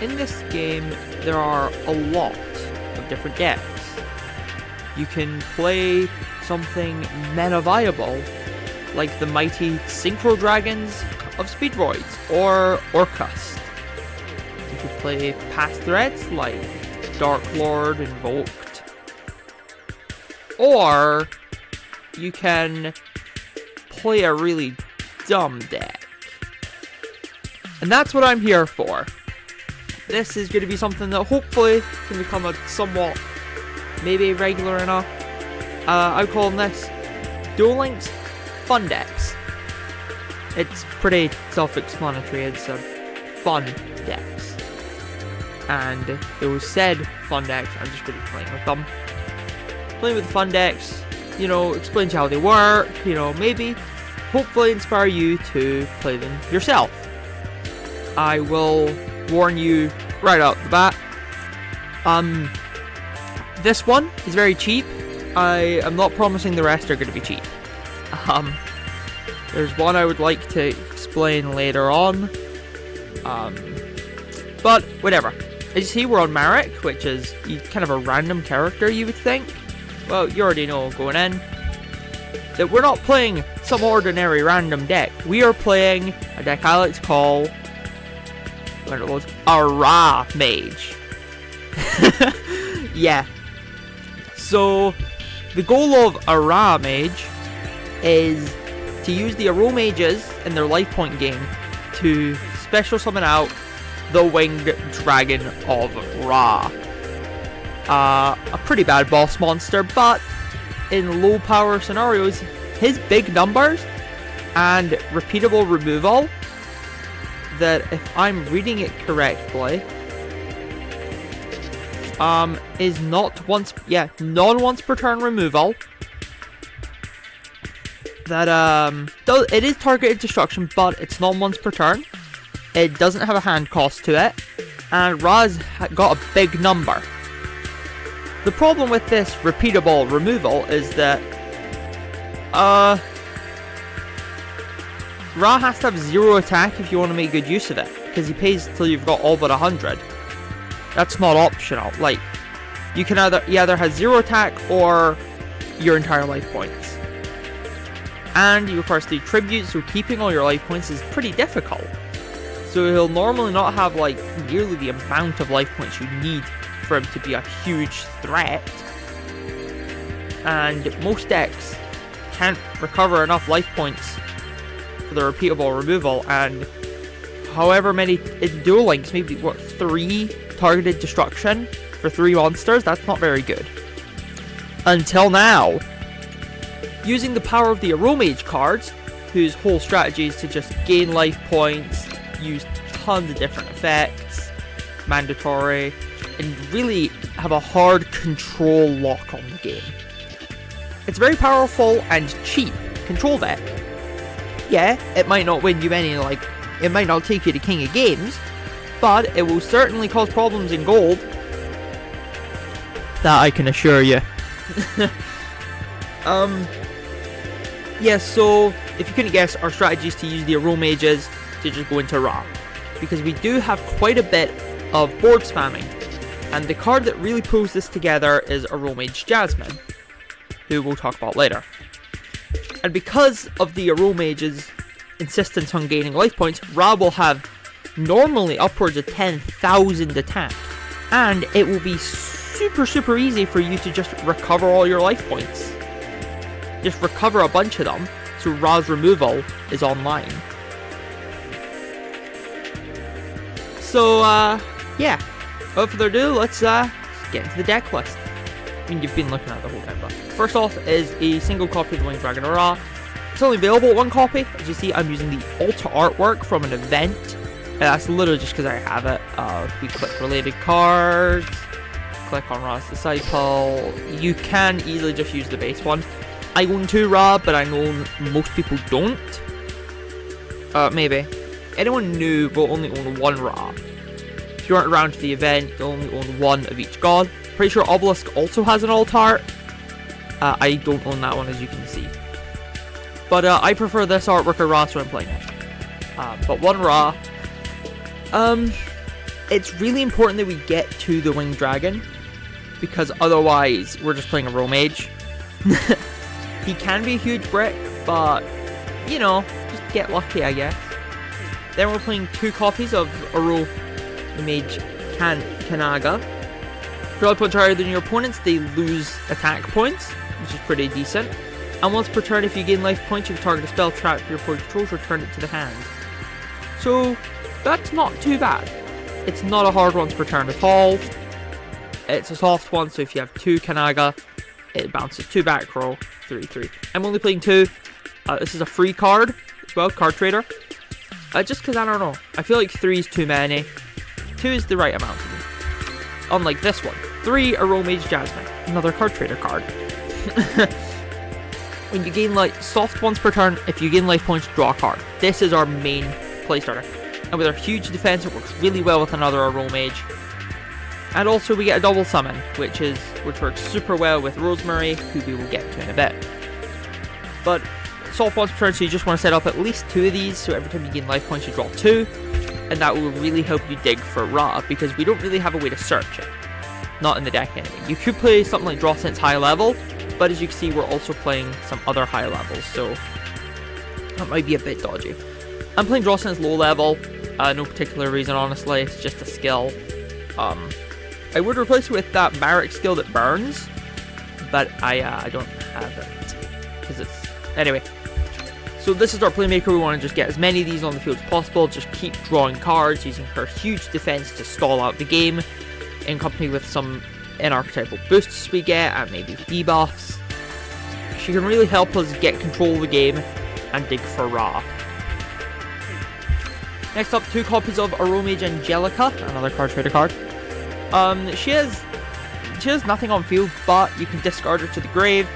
in this game, there are a lot of different decks. You can play something meta viable, like the mighty Synchro Dragons of Speedroids, or Orcust. You could play past threats like Dark Lord Invoked. Or you can play a really dumb deck. And that's what I'm here for. This is going to be something that hopefully can become a somewhat, maybe regular enough. I'm calling this Duel Links Fun Decks. It's pretty self-explanatory. It's a fun decks. And those said fun decks, I'm just going to be playing with them. Playing with the fun decks, explain to you how they work, maybe, hopefully inspire you to play them yourself. I will warn you right out the bat. This one is very cheap. I am not promising the rest are going to be cheap. There's one I would like to explain later on. But whatever. As you see, we're on Marek, which is kind of a random character, you would think. Well, you already know going in that we're not playing some ordinary random deck. We are playing a deck I like to call Aromage. Yeah. So the goal of Aromage is to use the Aromages in their life point game to special summon out the Winged Dragon of Ra. A pretty bad boss monster, but in low power scenarios, his big numbers and repeatable removal, that if I'm reading it correctly, is non-once per turn removal. That it is targeted destruction, but it's not once per turn. It doesn't have a hand cost to it, and Ra's got a big number. The problem with this repeatable removal is that Ra has to have 0 attack if you want to make good use of it, because he pays till you've got all but 100. That's not optional. Like, you can either have 0 attack or your entire life points. And he requires 3 tributes, so keeping all your life points is pretty difficult. So he'll normally not have nearly the amount of life points you need for him to be a huge threat. And most decks can't recover enough life points for the repeatable removal, and however many in Duel Links, maybe 3 targeted destruction for 3 monsters, that's not very good. Until now. Using the power of the Aromage cards, whose whole strategy is to just gain life points, use tons of different effects, mandatory, and really have a hard control lock on the game. It's very powerful and cheap control deck. Yeah, it might not win you any, it might not take you to King of Games, but it will certainly cause problems in gold. That I can assure you. Yeah, so if you couldn't guess, our strategy is to use the Aromages to just go into Ra, because we do have quite a bit of board spamming, and the card that really pulls this together is Aromage Jasmine, who we'll talk about later. And because of the Aromage's insistence on gaining life points, Ra will have normally upwards of 10,000 attack, and it will be super easy for you to just recover all your life points. Just recover a bunch of them, so Ra's removal is online. So, yeah. Without further ado, let's get into the deck list. I mean, you've been looking at it the whole time, but first off is a single copy of the Winged Dragon of Ra. It's only available 1 copy. As you see, I'm using the Ultra artwork from an event. And that's literally just because I have it. We click related cards, click on Ra's Disciple. You can easily just use the base one. I own 2 Ra, but I know most people don't. Maybe. Anyone new will only own 1 Ra. If you aren't around to the event, you'll only own 1 of each god. Pretty sure Obelisk also has an alt art. I don't own that one, as you can see. But I prefer this artwork of Ra, so I'm playing it. But 1 Ra. it's really important that we get to the Winged Dragon, because otherwise we're just playing a Aromage. He can be a huge brick, but, you know, just get lucky, I guess. Then we're playing 2 copies of Aromage Kanaga. If your life points are higher than your opponents, they lose attack points, which is pretty decent. And once per turn, if you gain life points, you can target a spell trap your opponent controls, return it to the hand. So, that's not too bad. It's not a hard once per turn at all. It's a soft one, so if you have 2 Kanaga, it bounces 2 back row, 3/3. I'm only playing 2. This is a free card as well, card trader. Just because I don't know. I feel like 3 is too many. 2 is the right amount for me. Unlike this one. 3 Aromage Jasmine. Another card trader card. When you gain soft once per turn, if you gain life points, draw a card. This is our main play starter. And with our huge defense, it works really well with another Aromage. And also we get a double summon, which works super well with Rosemary, who we will get to in a bit. But soft once per turn, so you just want to set up at least 2 of these, so every time you gain life points you draw 2. And that will really help you dig for Ra, because we don't really have a way to search it. Not in the deck anyway. You could play something like Draw Sense high level, but as you can see we're also playing some other high levels, so that might be a bit dodgy. I'm playing Draw Sense low level, no particular reason honestly, it's just a skill. I would replace it with that Marek skill that burns, but I don't have it, because it's... Anyway, so this is our playmaker. We want to just get as many of these on the field as possible, just keep drawing cards, using her huge defense to stall out the game, in company with some in-archetypal boosts we get, and maybe debuffs. She can really help us get control of the game, and dig for Ra. Next up, 2 copies of Aromage Angelica, another card trader card. She has nothing on field, but you can discard her to the grave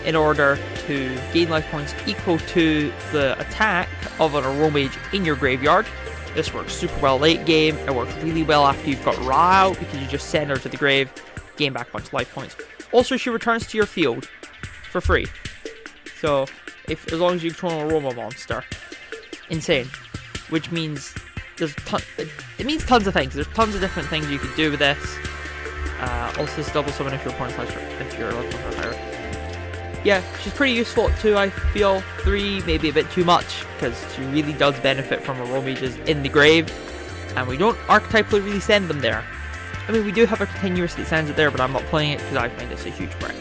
in order to gain life points equal to the attack of an Aromage in your graveyard. This works super well late game. It works really well after you've got Ra out, because you just send her to the grave, gain back a bunch of life points. Also, she returns to your field for free. So, as long as you control an Aroma monster. Insane. Which means it means tons of things. There's tons of different things you could do with this. Also, this double summon if your opponent's if you're looking for higher. Yeah, she's pretty useful at 2, I feel. 3, maybe a bit too much, because she really does benefit from Aromages in the grave, and we don't archetypally really send them there. I mean, we do have a continuous that sends it there, but I'm not playing it because I find it's a huge brick.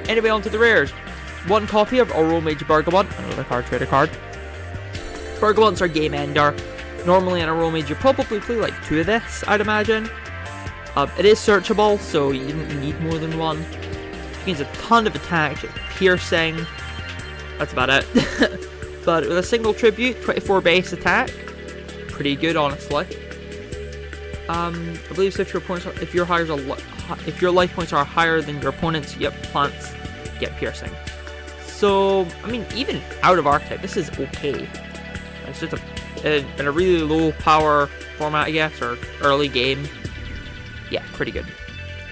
Anyway, on to the rares. 1 copy of Aromage Bergamot, another card trader card. Bergamot's our game ender. Normally in Aromage you probably play like 2 of this, I'd imagine. It is searchable, so you didn't need more than 1. She gains a ton of attack, piercing. That's about it. But with a single tribute, 24 base attack. Pretty good, honestly. I believe so if your life points are higher than your opponent's, yep, plants get piercing. So, I mean, even out of archetype, this is okay. It's just in a really low power format, I guess, or early game. Yeah, pretty good.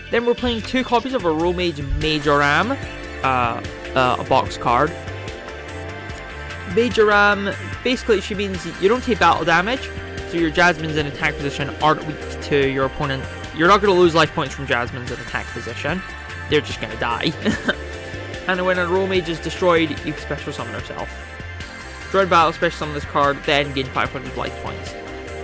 Then we're playing 2 copies of Aromage Majoram, a box card. Majoram, basically she means you don't take battle damage, so your Jasmines in attack position aren't weak to your opponent. You're not going to lose life points from Jasmines in attack position. They're just going to die. And when an Aromage is destroyed, you can special summon herself. During battle, special summon this card, then gain 500 life points.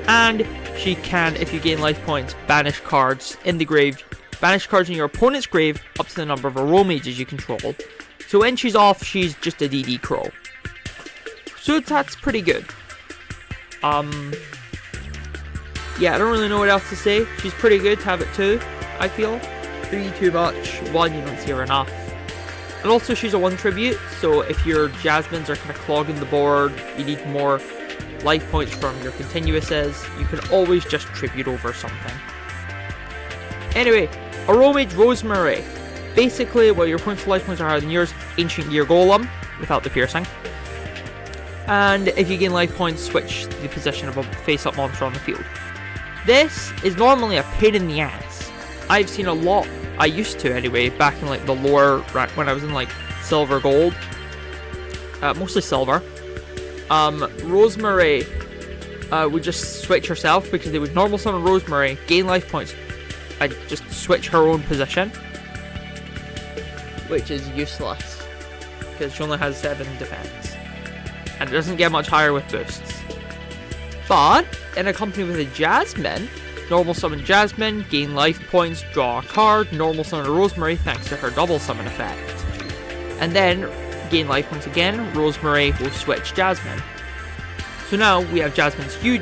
And she can, if you gain life points, banish cards in the grave. Banish cards in your opponent's grave up to the number of Aromages you control. So when she's off, she's just a DD Crow. So that's pretty good. Yeah, I don't really know what else to say. She's pretty good to have it too, I feel. 3 too much, 1 you don't see her enough. And also she's a 1 tribute, so if your Jasmines are kind of clogging the board, you need more life points from your continuouses, you can always just tribute over something. Anyway, Aromage Rosemary. Basically, well, your opponent's life points are higher than yours, Ancient Gear Golem, without the piercing. And if you gain life points, switch the position of a face-up monster on the field. This is normally a pain in the ass. I've seen a lot, I used to anyway, back in like the lower, when I was in like silver gold. Mostly silver. Rosemary would just switch herself, because they would normal summon Rosemary, gain life points, and just switch her own position, which is useless because she only has 7 defense and it doesn't get much higher with boosts. But in a company with a Jasmine, normal summon Jasmine, gain life points, draw a card, normal summon Rosemary thanks to her double summon effect, and then gain life points again. Rosemary will switch Jasmine. So now we have Jasmine's huge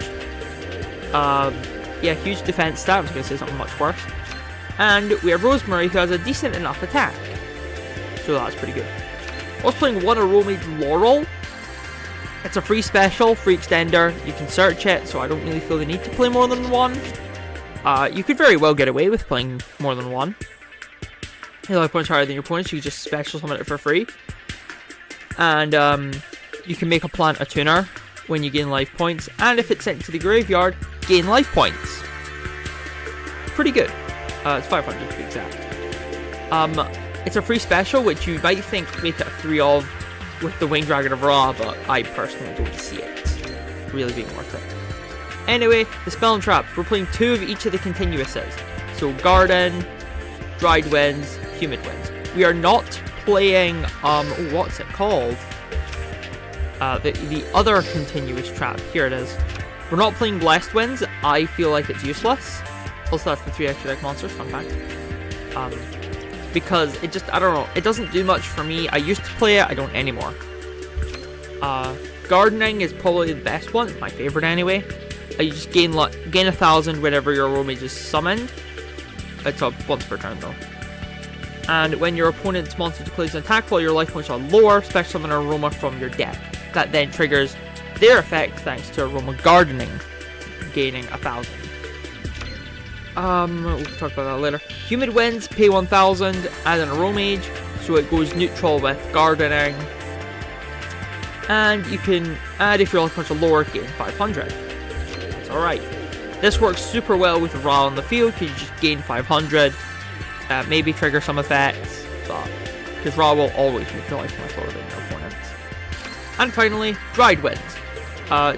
defense stat. I was going to say something much worse. And we have Rosemary, who has a decent enough attack. So that's pretty good. I was playing one Aromage Laurel. It's a free special, free extender. You can search it, so I don't really feel the need to play more than one. You could very well get away with playing more than one. Your life points higher than your opponents, you just special summon it for free. And you can make a plant a tuner when you gain life points, and if it's sent to the graveyard, gain life points. Pretty good. It's 500 to be exact. It's a free special, which you might think make it a 3 of with the Winged Dragon of Ra, but I personally don't see it really being worth it. Anyway, the spell and traps. We're playing 2 of each of the continuouses. So Garden, Dried Winds, Humid Winds. We are not playing, what's it called? The other continuous trap. Here it is. We're not playing Blessed Winds. I feel like it's useless. Also, that's the 3 extra deck monsters, fun fact. Because it just, I don't know, it doesn't do much for me. I used to play it, I don't anymore. Gardening is probably the best one, it's my favorite anyway. You just gain 1,000 whenever your Aromage is summoned. It's once per turn though. And when your opponent's monster declares an attack while your life points are lower, special summon an Aroma from your deck. That then triggers their effect thanks to Aroma Gardening, gaining 1,000. We'll talk about that later. Humid Winds, pay 1,000, add an Aromage, so it goes neutral with Gardening. And you can add, if your life points are lower, gain 500. That's alright. This works super well with Ra on the field, because you just gain 500. Maybe trigger some effects, but because Ra will always make your life points lower than your opponents. And finally, Dried Winds.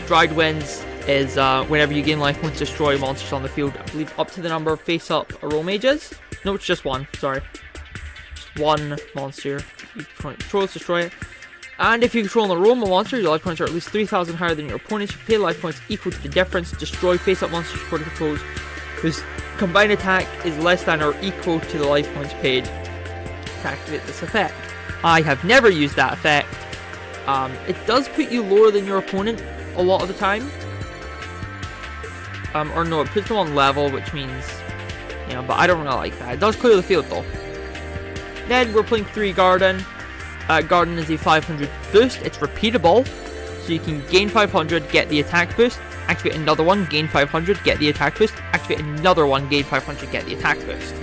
Dried Winds is whenever you gain life points, destroy monsters on the field. I believe up to the number of face-up Aromages. No, it's just one. Sorry, just one monster. You control it, destroy it. And if you control an Aroma monster, your life points are at least 3,000 higher than your opponents. You pay life points equal to the difference. Destroy face-up monsters your opponent controls whose combined attack is less than or equal to the life points paid to activate this effect. I have never used that effect. It does put you lower than your opponent a lot of the time. Or no, it puts them on level, which means, you know, but I don't really like that. It does clear the field though. Then we're playing 3 Garden. Garden is a 500 boost. It's repeatable, so you can gain 500, get the attack boost, activate another one, gain 500, get the attack boost, activate another one, gain 500, get the attack boost.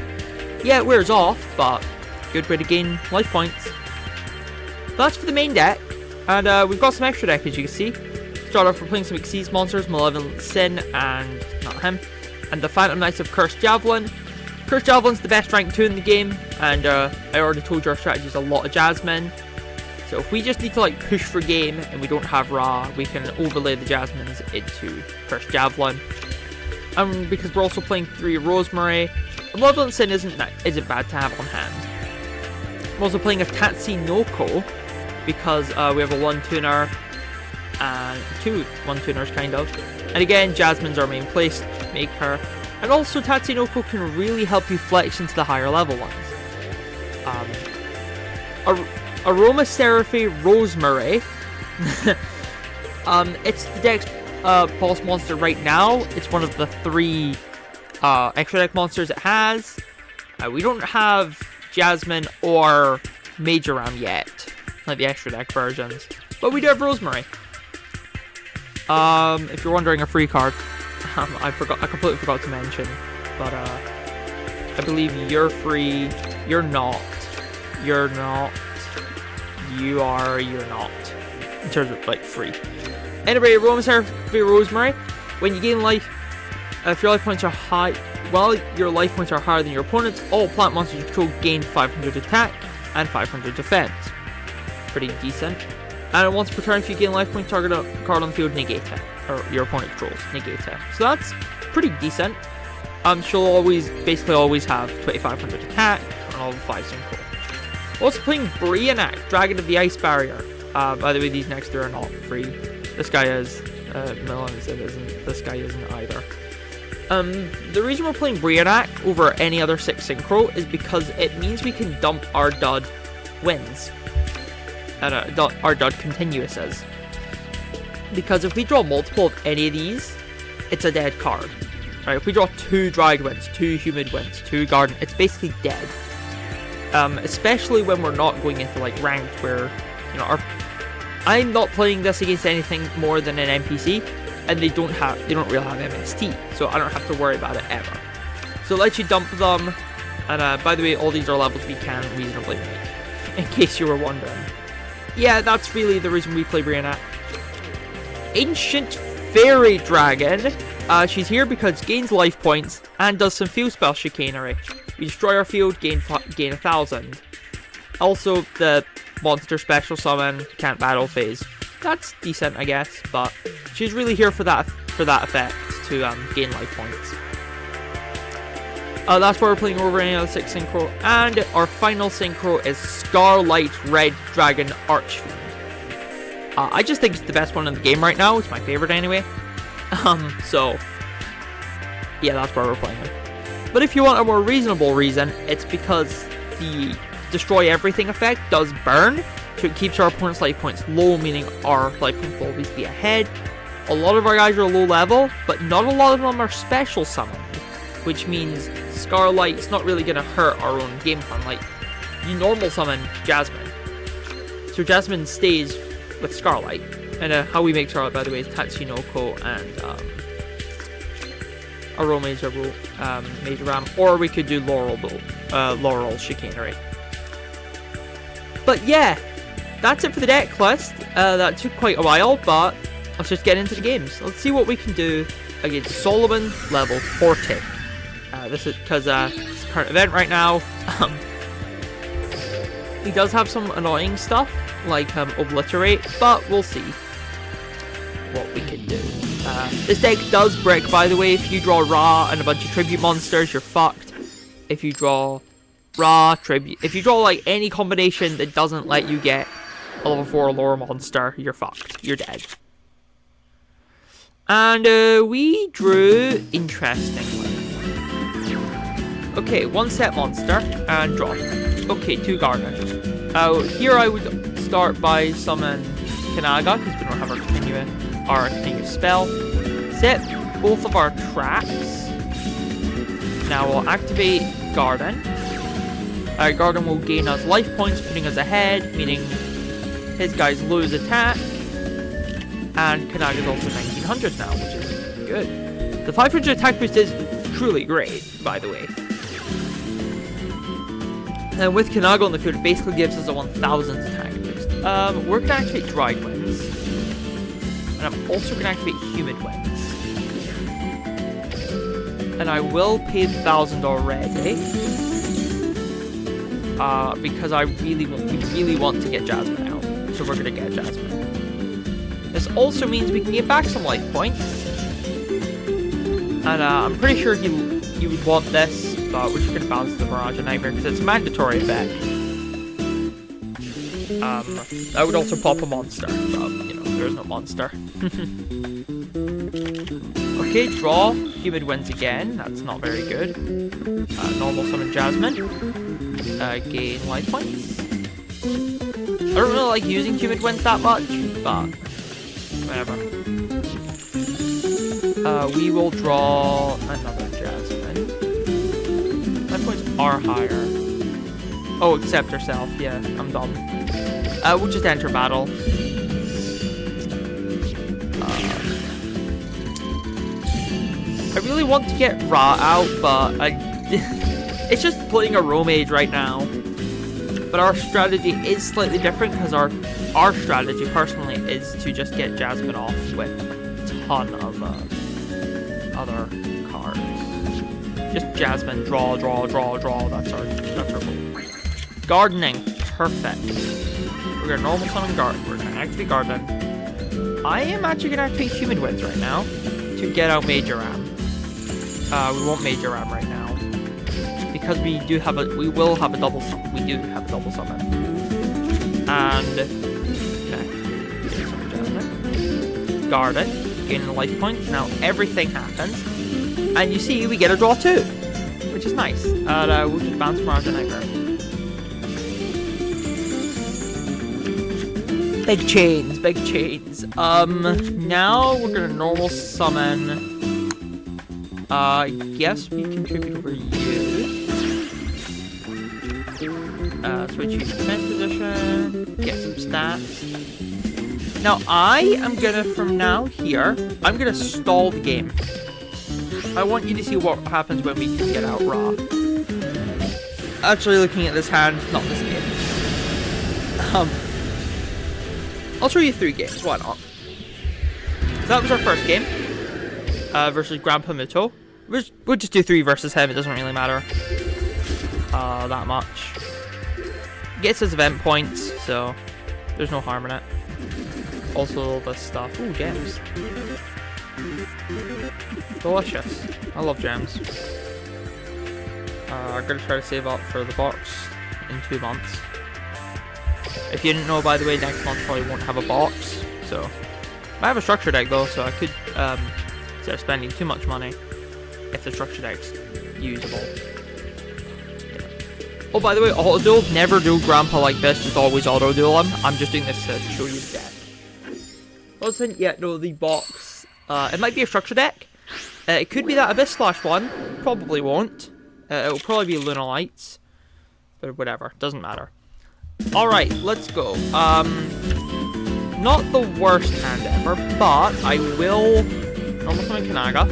Yeah, it wears off, but good way to gain life points. That's for the main deck, and we've got some extra deck, as you can see. Start off, we're playing some Xyz monsters, Malevolent Sin, and not him, and the Phantom Knights of Cursed Javelin. Cursed Javelin's the best rank 2 in the game, and I already told you our strategy is a lot of Jasmine. So if we just need to like push for game and we don't have Ra, we can overlay the Jasmines into Cursed Javelin. Because we're also playing 3 Rosemary, Malevolent Sin isn't bad to have on hand. I'm also playing a Tatsunoko because we have a 1-tuner and 2 1-tuners kind of. And again, Jasmine's our main place maker. And also Tatsunoko can really help you flex into the higher level ones. Aromatherapy Rosemary. It's the deck's boss monster right now. It's one of the 3 extra deck monsters it has. We don't have Jasmine or Major Ram yet, like the extra deck versions. But we do have Rosemary. If you're wondering, a free card. I completely forgot to mention, but I believe you're free. You're not. You're not. You are. You're not. In terms of like free. Anyway, Aromatherapy Rosemary. When you gain life, if your life points are high, while your life points are higher than your opponent's, all plant monsters you control gain 500 attack and 500 defense. Pretty decent. And once per turn, if you gain life points, target a card on the field, negate it. or your opponent controls, negate it. So that's pretty decent. She'll basically always have 2500 attack and all 5 synchro. Also playing Brionac, Dragon of the Ice Barrier. By the way, these next 3 are not free. This guy is. Millen's it isn't. This guy isn't either. The reason we're playing Brionac over any other 6 synchro is because it means we can dump our dud wins. And our dud continuouses. Because if we draw multiple of any of these, it's a dead card. Right? If we draw 2 dried wins, 2 humid wins, 2 garden, it's basically dead. Especially when we're not going into like ranked where, you know, I'm not playing this against anything more than an NPC, and they don't really have MST, so I don't have to worry about it ever. So it lets you dump them, and by the way, all these are levels we can reasonably make, in case you were wondering. Yeah, that's really the reason we play Brianna. Ancient Fairy Dragon. She's here because gains life points and does some field spell chicanery. We destroy our field, gain 1,000. Also, the monster special summon, can't battle phase. That's decent, I guess, but she's really here for that effect to gain life points. That's why we're playing over any other 6 synchro, and our final synchro is Scarlight Red Dragon Archfiend. I just think it's the best one in the game right now. It's my favorite anyway. So yeah, that's why we're playing it. But if you want a more reasonable reason, it's because the destroy everything effect does burn, so it keeps our opponent's life points low, meaning our life points will always be ahead. A lot of our guys are low level, but not a lot of them are special summoned, which means Scarlight's not really going to hurt our own game plan. Like, you normal summon Jasmine, so Jasmine stays with Scarlight. And how we make Scarlight, by the way, is Tatsunoko and Aromage, Major Ram, or we could do Laurel Chicanery. But yeah, that's it for the deck list. That took quite a while, but let's just get into the games. Let's see what we can do against Solomon level 40. This is because it's a current event right now. He does have some annoying stuff, like Obliterate, but we'll see what we can do. This deck does brick, by the way. If you draw Ra and a bunch of tribute monsters, you're fucked. If you draw Ra, tribute, if you draw like any combination that doesn't let you get a level 4 lore monster, you're fucked. You're dead. And we drew interestingly. Okay, 1 set monster and draw. Okay, 2 garden. Here I would start by summon Kanaga, because we don't have our continuous spell. Set both of our traps. Now we'll activate Garden. Garden will gain us life points, putting us ahead, meaning his guys lose attack. And Kanaga is also 1900 now, which is good. The 500 attack boost is truly great, by the way. And with Kanaga on the field, it basically gives us a 1000 attack boost. We're going to activate Dried Winds. And I'm also going to activate Humid Winds. And I will pay the 1000 already. Because we really want to get Jasmine out. So we're going to get Jasmine. This also means we can get back some life points. And I'm pretty sure you would want this. But we're just going to balance the Mirage and Nightmare because it's a mandatory effect. I would also pop a monster, but, you know, there's no monster. Okay, draw. Humid Winds again. That's not very good. Normal summon Jasmine. Gain life points. I don't really like using Humid Winds that much, but whatever. We will draw another Jasmine. Life points are higher. Oh, accept herself. Yeah, I'm dumb. We'll just enter battle. I really want to get Ra out, but it's just playing Aromage right now. But our strategy is slightly different because our strategy personally is to just get Jasmine off with a ton of other cards. Just Jasmine, draw. That's our goal. Gardening, perfect. We're gonna normal summon Garden. We're gonna activate Garden. I am actually gonna activate Human Winds right now to get out Major Ram. We want Major Ram right now because we will have a double summon. We do have a double summon. And okay, guard it, gain the life points. Now everything happens, and you see we get a draw too, which is nice. And we'll just bounce Mirage and Nightmare. Big chains, big chains. Now we're gonna normal summon. Yes, we contribute over you. Switch you to defense position. Get some stats. Now I am gonna, from now here, I'm gonna stall the game. I want you to see what happens when we can get out Ra. Actually, looking at this hand, not this game. I'll show you 3 games, why not? So that was our first game, versus Grandpa Muto. We'll just do 3 versus him, it doesn't really matter that much. Gets us event points, so there's no harm in it. Also all this stuff, ooh, gems. Delicious, I love gems. I'm gonna try to save up for the box in 2 months. If you didn't know, by the way, next month probably won't have a box, so. I have a structure deck though, so I could, instead of spending too much money, if the structure deck's usable. Oh, by the way, auto duel, never do Grandpa like this, just always auto duel him. I'm just doing this to show you the deck. Wasn't yet know the box. It might be a structure deck. It could be that Abyss Slash one, probably won't. It'll probably be Luna Lights, but whatever, doesn't matter. Alright, let's go. Not the worst hand ever, but I will normal summon Kanaga.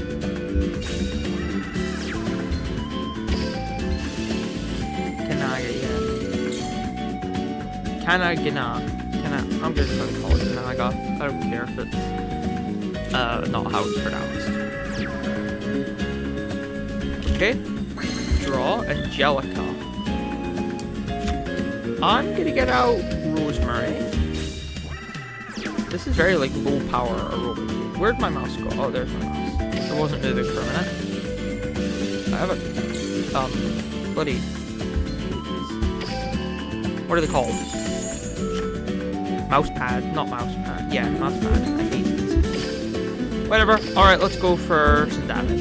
I'm just gonna call it Kanaga. I don't care if it's not how it's pronounced. Okay. Draw Angelica. I'm gonna get out Rosemary. This is very like low power aerobic. Where'd my mouse go? Oh, there's my mouse. It wasn't moving for a minute. I have a bloody. What are they called? Mouse pad, not mouse pad. Yeah, mouse pad. I hate these. Whatever. Alright, let's go for some damage.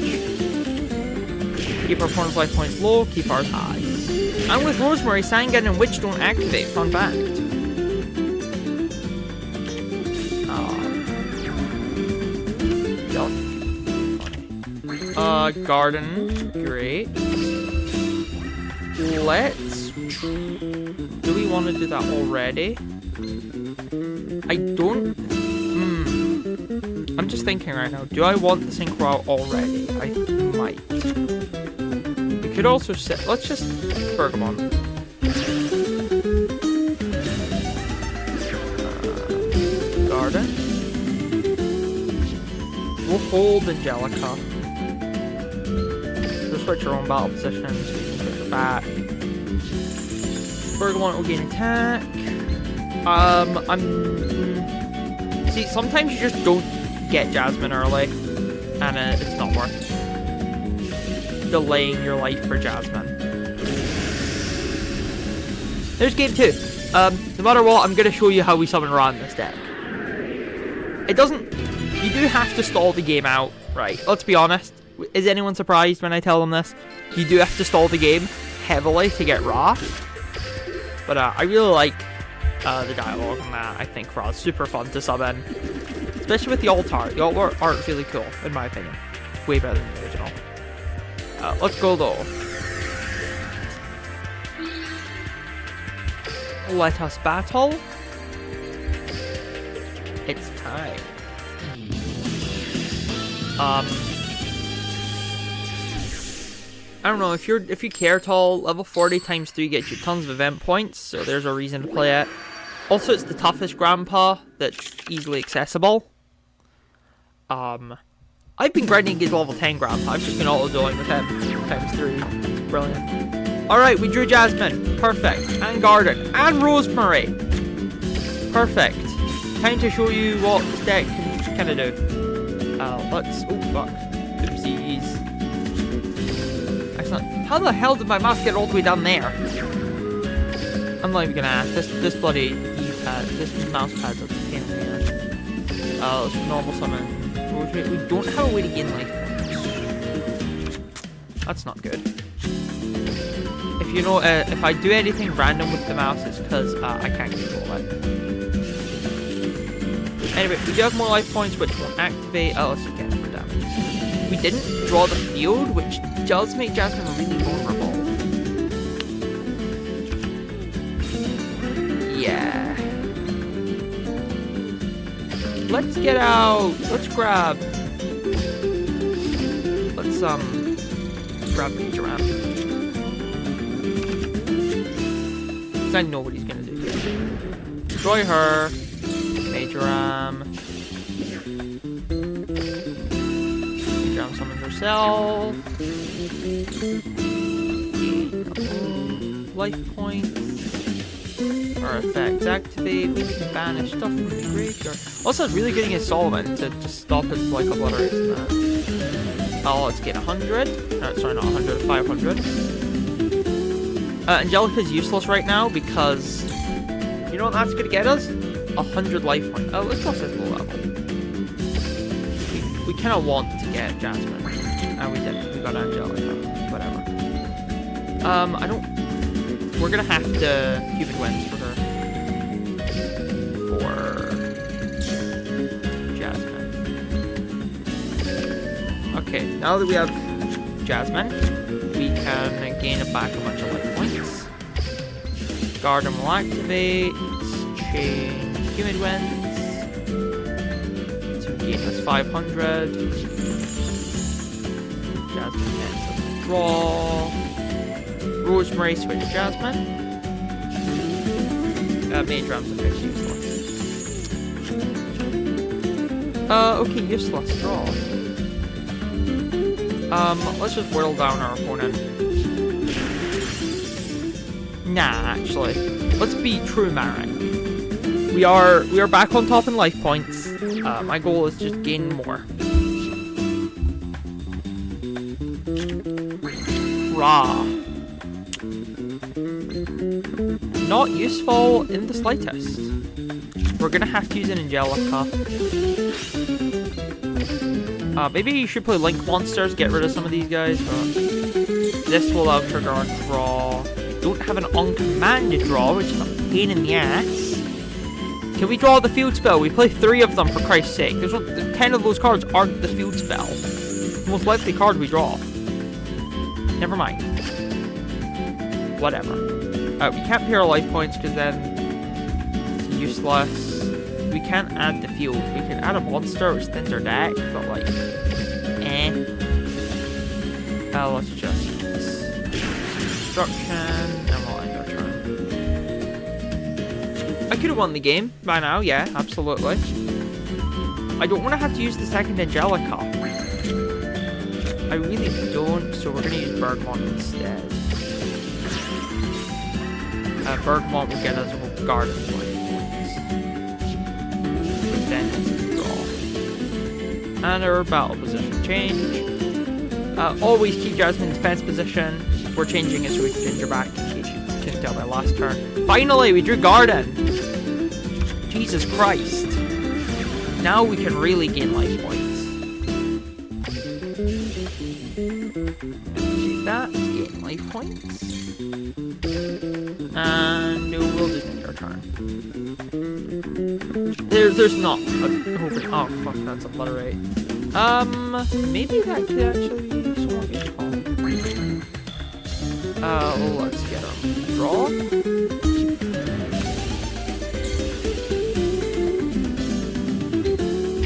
Keep our opponent's life points low, keep ours high. And with Rosemary, Sangan and Witch don't activate. Fun fact. Garden. Great. Let's... Do we want to do that already? I don't... I'm just thinking right now. Do I want the Synchro out already? I might. We could also set... Let's just... Bergamot. Garden. We'll hold Angelica. We'll switch our own battle positions. So we can switch her back. Bergamot will gain attack. See, sometimes you just don't get Jasmine early, and it's not worth delaying your life for Jasmine. There's game 2. No matter what, I'm going to show you how we summon Ra in this deck. It doesn't... You do have to stall the game out, right? Let's be honest. Is anyone surprised when I tell them this? You do have to stall the game heavily to get Ra. But I really like the dialogue on that. I think Ra's super fun to summon. Especially with the alt art. The alt art is really cool, in my opinion. Way better than the original. Let's go though. Let us battle. It's time. I don't know, if you care at all, level 40 times 3 gets you tons of event points, so there's a reason to play it. Also, it's the toughest Grandpa that's easily accessible. I've been grinding against level 10 Grandpa. I've just been auto-dueling with him times 3. Brilliant. Alright, we drew Jasmine. Perfect. And Garden. And Rosemary. Perfect. time to show you what this deck can kind of do. Let's. Oh fuck! Oopsies. Excellent. How the hell did my mouse get all the way down there? I'm not even gonna ask. This bloody keypad, this mouse pad's a pain in the ass. Let's normal summon. We don't have a way to gain life points. That's not good. If you know, if I do anything random with the mouse, it's because I can't control it. Anyway, we do have more life points, which will activate. Oh, let's just get it for damage. We didn't draw the field, which does make Jasmine really vulnerable. Yeah. Let's get out. Let's grab. Let's grab Mage around. Cause I know what he's gonna do here. Destroy her. Major Ram. Major Ram summons herself. Life points. Our effects activate. We can banish stuff from the graveyard. Also, it's really good against Solomon to just stop his like obliteration that. Oh, let's get 100. Sorry, not 100, 500. Angelica's useless right now because you know what that's gonna get us? 100 life points. Oh, let's cross this low level. We kind of want to get Jasmine. And we did. We got Angelica. Whatever. I don't. We're gonna have to Cupid wins for her. For Jasmine. Okay, now that we have Jasmine, we can gain back a bunch of life points. Garden will activate. Change. Humid wins to gain us 500. Jasmine gets a draw. Rosemary switch Jasmine. Mage Ram's a bit useless. Okay, useless draw. Let's just whittle down our opponent. Nah, actually, let's be true Marek. We are back on top in life points. My goal is just gain more. Rah. Not useful in the slightest. We're gonna have to use an Angelica. Maybe you should play Link Monsters, get rid of some of these guys. This will allow trigger on draw. Don't have an on-command to draw, which is a pain in the ass. Can we draw the field spell? We play 3 of them for Christ's sake. 10 of those cards aren't the field spell. The most likely card we draw. Never mind. Whatever. We can't pair our life points because then it's useless. We can't add the field. We can add a monster which thins our deck, but like, let's just destruction and we'll end our turn. I could have won the game by now, yeah, absolutely. I don't want to have to use the second Angelica. I really don't, so we're going to use Bergmont instead. Bergmont will get us a garden points. Then draw. And our battle position change. Always keep Jasmine in defense position. We're changing it so we can change her back in case you couldn't tell by last turn. Finally, we drew Garden! Jesus Christ. Now we can really gain life points. See that? Gain life points. And we'll just end our turn. There's not an open. Oh fuck, that's obliterate. Maybe that could actually be somewhat useful. Let's get him. Draw.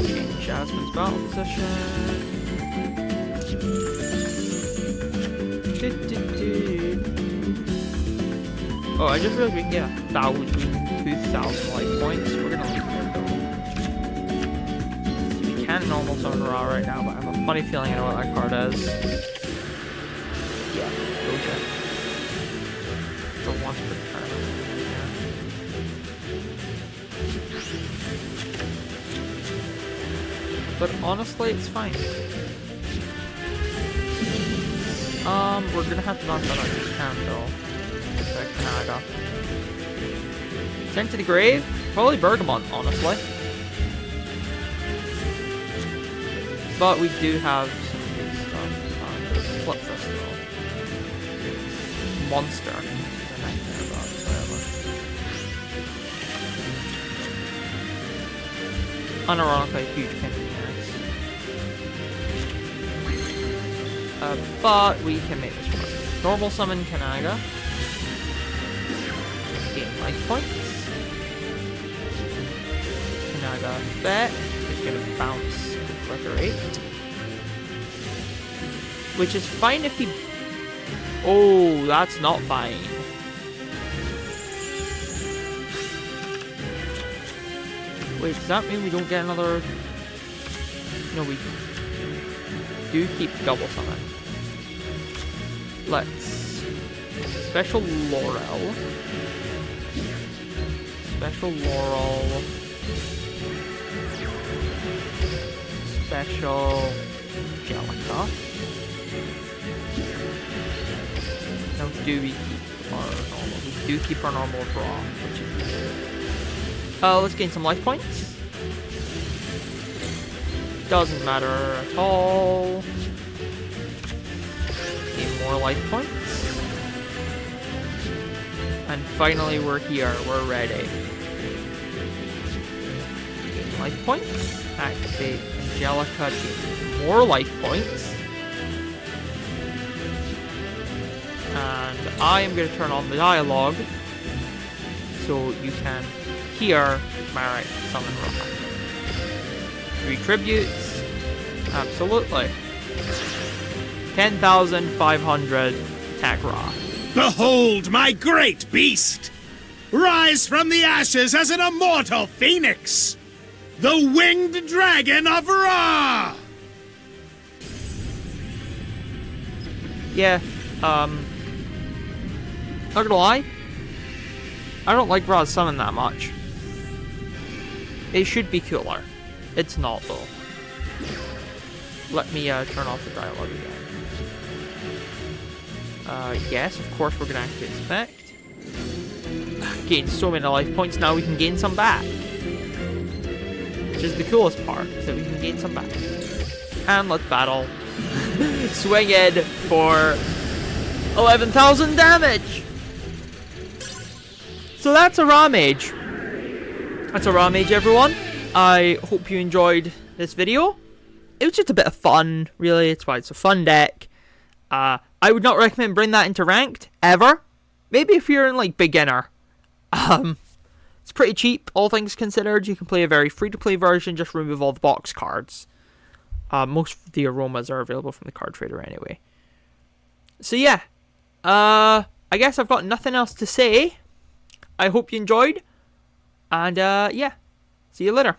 Change Jasmine's battle position. Oh, I just realized we can get 1,000, 2,000 life points. We're gonna leave there though. We can normal summon Ra right now, but I have a funny feeling I know what that card is. Yeah, Doja. It's a once per turn. But honestly, it's fine. We're gonna have to knock that out this turn though. Kanaga. Sent to the grave? Probably Bergamot, honestly. But we do have some good stuff. Flip this though. Monster. Unironically, a huge pain in the ass. But we can make this work. Normal summon Kanaga. Gain life points. Kanaga bet. He's gonna bounce Obliterate. Which is fine if he... Oh, that's not fine. Wait, does that mean we don't get another... No, we do keep double summon. Let's... Special Laurel. Special Laurel. Special Angelica. Now, do we keep our normal? We do keep our normal draw, which is good. Let's gain some life points. Doesn't matter at all. Gain more life points. And finally we're here, we're ready. Gain life points. Activate Angelica to gain more life points. And I am going to turn on the dialogue so you can hear Marik summon Ra. 3 tributes. Absolutely. 10,500 attack Ra. Behold my great beast! Rise from the ashes as an immortal phoenix! The winged dragon of Ra! Yeah, not gonna lie, I don't like Ra's summon that much. It should be cooler. It's not, though. Let me turn off the dialogue again. Yes, of course we're gonna activate Spect. Gain so many life points, now we can gain some back. Which is the coolest part, is that we can gain some back. And let's battle. Swing in for 11,000 damage! So that's Aromage. That's Aromage, everyone. I hope you enjoyed this video. It was just a bit of fun, really. It's why it's a fun deck. I would not recommend bringing that into ranked, ever. Maybe if you're in, like, beginner. It's pretty cheap, all things considered. You can play a very free-to-play version, just remove all the box cards. Most of the aromas are available from the card trader anyway. So yeah, I guess I've got nothing else to say. I hope you enjoyed, and yeah, see you later.